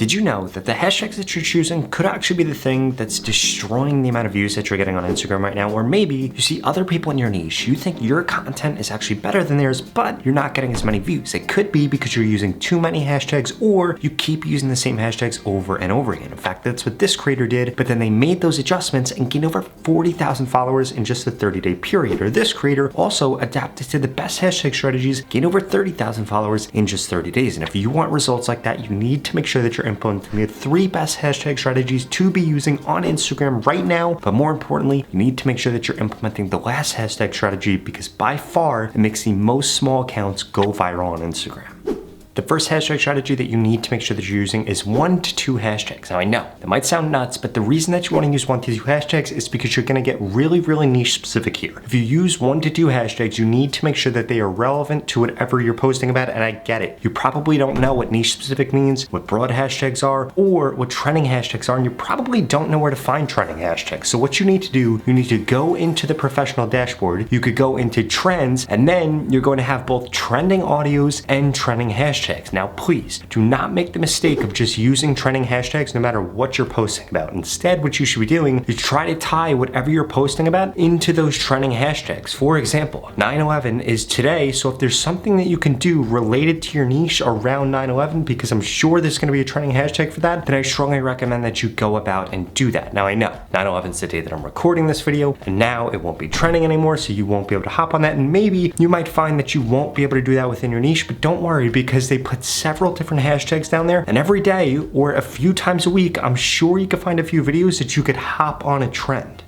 Did you know that the hashtags that you're choosing could actually be the thing that's destroying the amount of views that you're getting on Instagram right now? Or maybe you see other people in your niche, you think your content is actually better than theirs, but you're not getting as many views. It could be because you're using too many hashtags, or you keep using the same hashtags over and over again. In fact, that's what this creator did, but then they made those adjustments and gained over 40,000 followers in just a 30-day period. Or this creator also adapted to the best hashtag strategies, gained over 30,000 followers in just 30 days. And if you want results like that, you need to make sure that you're implementing the 3 best hashtag strategies to be using on Instagram right now. But more importantly, you need to make sure that you're implementing the last hashtag strategy, because by far it makes the most small accounts go viral on Instagram. The first hashtag strategy that you need to make sure that you're using is 1 to 2 hashtags. Now I know, that might sound nuts, but the reason that you want to use 1 to 2 hashtags is because you're going to get really niche specific here. If you use 1 to 2 hashtags, you need to make sure that they are relevant to whatever you're posting about, and I get it. You probably don't know what niche specific means, what broad hashtags are, or what trending hashtags are, and you probably don't know where to find trending hashtags. So what you need to do, you need to go into the professional dashboard, you could go into trends, and then you're going to have both trending audios and trending hashtags. Now please, do not make the mistake of just using trending hashtags no matter what you're posting about. Instead, what you should be doing is try to tie whatever you're posting about into those trending hashtags. For example, 9/11 is today, so if there's something that you can do related to your niche around 9/11, because I'm sure there's going to be a trending hashtag for that, then I strongly recommend that you go about and do that. Now I know, 9/11 is the day that I'm recording this video, and now it won't be trending anymore, so you won't be able to hop on that, and maybe you might find that you won't be able to do that within your niche, but don't worry, because they put several different hashtags down there, and every day or a few times a week, I'm sure you could find a few videos that you could hop on a trend.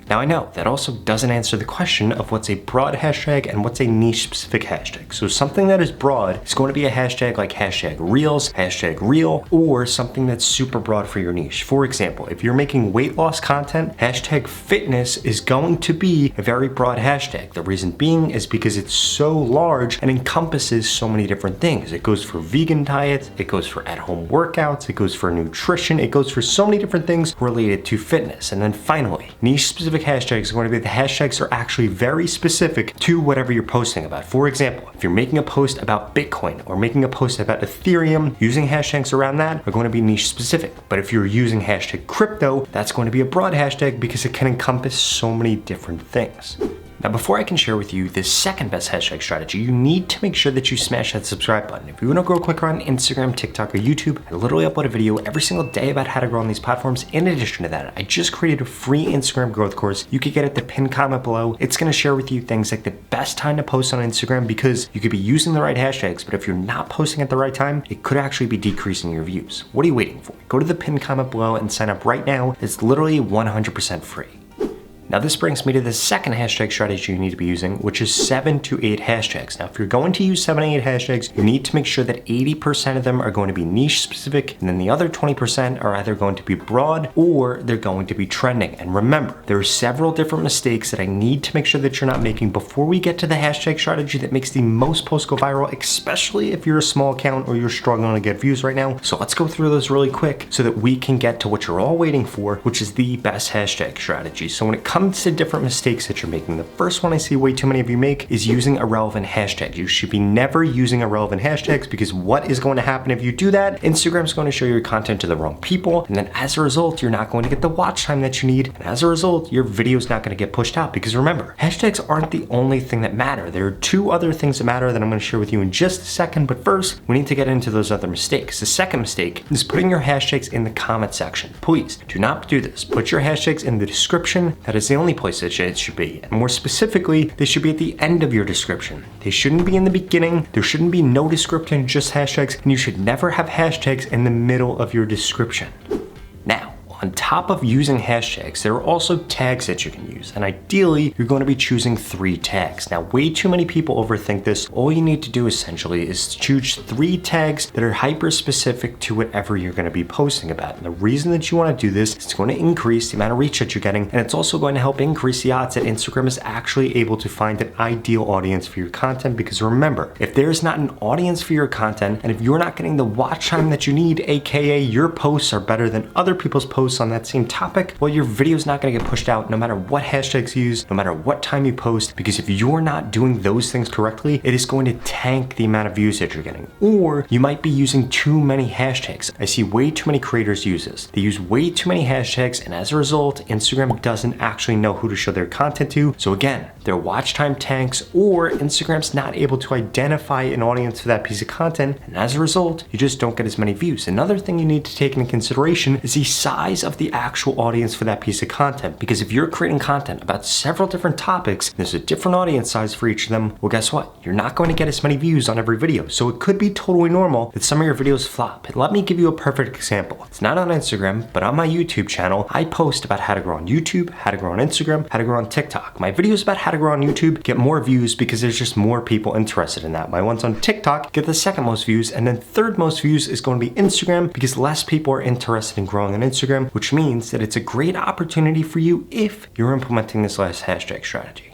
Now I know that also doesn't answer the question of what's a broad hashtag and what's a niche specific hashtag. So something that is broad is going to be a hashtag like hashtag reels, hashtag reel, or something that's super broad for your niche. For example, if you're making weight loss content, hashtag fitness is going to be a very broad hashtag. The reason being is because it's so large and encompasses so many different things. It goes for vegan diets, it goes for at-home workouts, it goes for nutrition, it goes for so many different things related to fitness. And then finally, niche specific hashtags are going to be the hashtags are actually very specific to whatever you're posting about. For example, if you're making a post about Bitcoin or making a post about Ethereum, using hashtags around that are going to be niche specific. But if you're using hashtag crypto, that's going to be a broad hashtag because it can encompass so many different things. Now, before I can share with you the second best hashtag strategy, you need to make sure that you smash that subscribe button. If you want to grow quicker on Instagram, TikTok, or YouTube, I literally upload a video every single day about how to grow on these platforms. In addition to that, I just created a free Instagram growth course. You could get at the pinned comment below. It's going to share with you things like the best time to post on Instagram, because you could be using the right hashtags, but if you're not posting at the right time, it could actually be decreasing your views. What are you waiting for? Go to the pinned comment below and sign up right now. It's literally 100% free. Now this brings me to the second hashtag strategy you need to be using, which is 7 to 8 hashtags. Now if you're going to use 7 to 8 hashtags, you need to make sure that 80% of them are going to be niche specific, and then the other 20% are either going to be broad or they're going to be trending. And remember, there are several different mistakes that I need to make sure that you're not making before we get to the hashtag strategy that makes the most posts go viral, especially if you're a small account or you're struggling to get views right now. So let's go through those really quick so that we can get to what you're all waiting for, which is the best hashtag strategy. So when it comes to different mistakes that you're making, the first one I see way too many of you make is using irrelevant hashtags. You should be never using irrelevant hashtags, because what is going to happen if you do that? Instagram's going to show your content to the wrong people, and then as a result, you're not going to get the watch time that you need, and as a result, your video's not going to get pushed out. Because remember, hashtags aren't the only thing that matter. There are 2 other things that matter that I'm going to share with you in just a second, but first, we need to get into those other mistakes. The second mistake is putting your hashtags in the comment section. Please do not do this. Put your hashtags in the description. That is the only place that it should be. And more specifically, they should be at the end of your description. They shouldn't be in the beginning. There shouldn't be no description, just hashtags, and you should never have hashtags in the middle of your description. Now, on top of using hashtags, there are also tags that you can use, and ideally, you're going to be choosing 3 tags. Now, way too many people overthink this. All you need to do essentially is choose 3 tags that are hyper-specific to whatever you're going to be posting about. And the reason that you want to do this is it's going to increase the amount of reach that you're getting, and it's also going to help increase the odds that Instagram is actually able to find an ideal audience for your content. Because remember, if there's not an audience for your content, and if you're not getting the watch time that you need, aka your posts are better than other people's posts, posts on that same topic, well, your video is not going to get pushed out no matter what hashtags you use, no matter what time you post, because if you're not doing those things correctly, it is going to tank the amount of views that you're getting. Or you might be using too many hashtags. I see way too many creators use this. They use way too many hashtags, and as a result, Instagram doesn't actually know who to show their content to. So again, their watch time tanks, or Instagram's not able to identify an audience for that piece of content, and as a result, you just don't get as many views. Another thing you need to take into consideration is the size of the actual audience for that piece of content, because if you're creating content about several different topics, there's a different audience size for each of them, well, guess what? You're not going to get as many views on every video. So it could be totally normal that some of your videos flop. Let me give you a perfect example. It's not on Instagram, but on my YouTube channel, I post about how to grow on YouTube, how to grow on Instagram, how to grow on TikTok. My videos about how to grow on YouTube get more views because there's just more people interested in that. My ones on TikTok get the second most views, and then third most views is going to be Instagram because less people are interested in growing on Instagram, which means that it's a great opportunity for you if you're implementing this last hashtag strategy.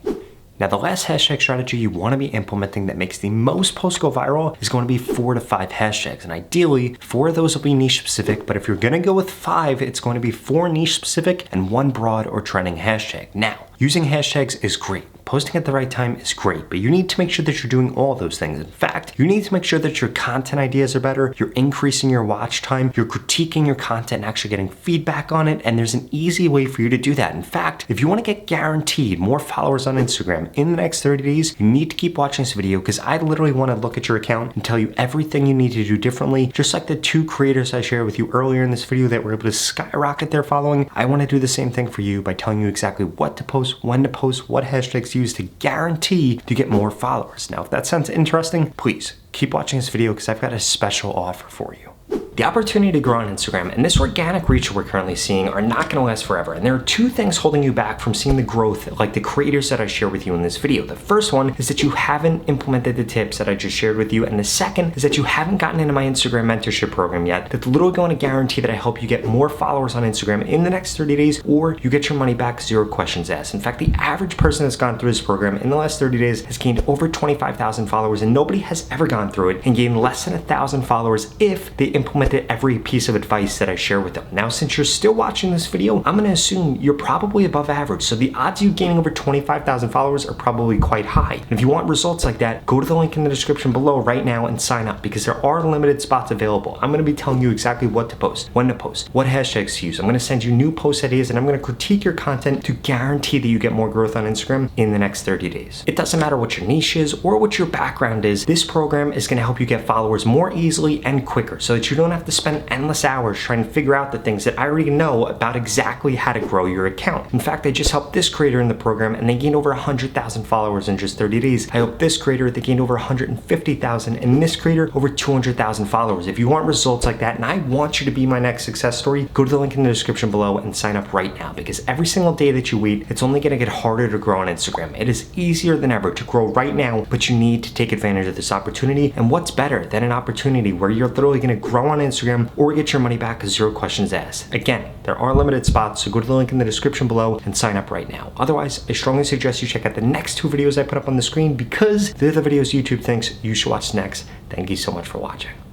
Now, the last hashtag strategy you want to be implementing that makes the most posts go viral is going to be 4 to 5 hashtags. And ideally, 4 of those will be niche specific, but if you're going to go with 5, it's going to be 4 niche specific and 1 broad or trending hashtag. Now, using hashtags is great. Posting at the right time is great, but you need to make sure that you're doing all those things. In fact, you need to make sure that your content ideas are better, you're increasing your watch time, you're critiquing your content and actually getting feedback on it, and there's an easy way for you to do that. In fact, if you want to get guaranteed more followers on Instagram in the next 30 days, you need to keep watching this video because I literally want to look at your account and tell you everything you need to do differently. Just like the 2 creators I shared with you earlier in this video that were able to skyrocket their following, I want to do the same thing for you by telling you exactly what to post, when to post, what hashtags to use to guarantee to get more followers. Now, if that sounds interesting, please keep watching this video because I've got a special offer for you. The opportunity to grow on Instagram and this organic reach we're currently seeing are not going to last forever. And there are 2 things holding you back from seeing the growth like the creators that I share with you in this video. The first one is that you haven't implemented the tips that I just shared with you. And the second is that you haven't gotten into my Instagram mentorship program yet. That's literally going to guarantee that I help you get more followers on Instagram in the next 30 days, or you get your money back, 0 questions asked. In fact, the average person that's gone through this program in the last 30 days has gained over 25,000 followers, and nobody has ever gone through it and gained less than 1,000 followers if they implemented every piece of advice that I share with them. Now, since you're still watching this video, I'm going to assume you're probably above average. So the odds of you gaining over 25,000 followers are probably quite high. And if you want results like that, go to the link in the description below right now and sign up because there are limited spots available. I'm going to be telling you exactly what to post, when to post, what hashtags to use. I'm going to send you new post ideas and I'm going to critique your content to guarantee that you get more growth on Instagram in the next 30 days. It doesn't matter what your niche is or what your background is. This program is going to help you get followers more easily and quicker so that you don't have to spend endless hours trying to figure out the things that I already know about exactly how to grow your account. In fact, I just helped this creator in the program and they gained over 100,000 followers in just 30 days. I helped this creator, they gained over 150,000, and this creator over 200,000 followers. If you want results like that and I want you to be my next success story, go to the link in the description below and sign up right now because every single day that you wait, it's only going to get harder to grow on Instagram. It is easier than ever to grow right now, but you need to take advantage of this opportunity. And what's better than an opportunity where you're literally going to grow on Instagram or get your money back, 0 questions asked. Again, there are limited spots, so go to the link in the description below and sign up right now. Otherwise, I strongly suggest you check out the next 2 videos I put up on the screen because they're the videos YouTube thinks you should watch next. Thank you so much for watching.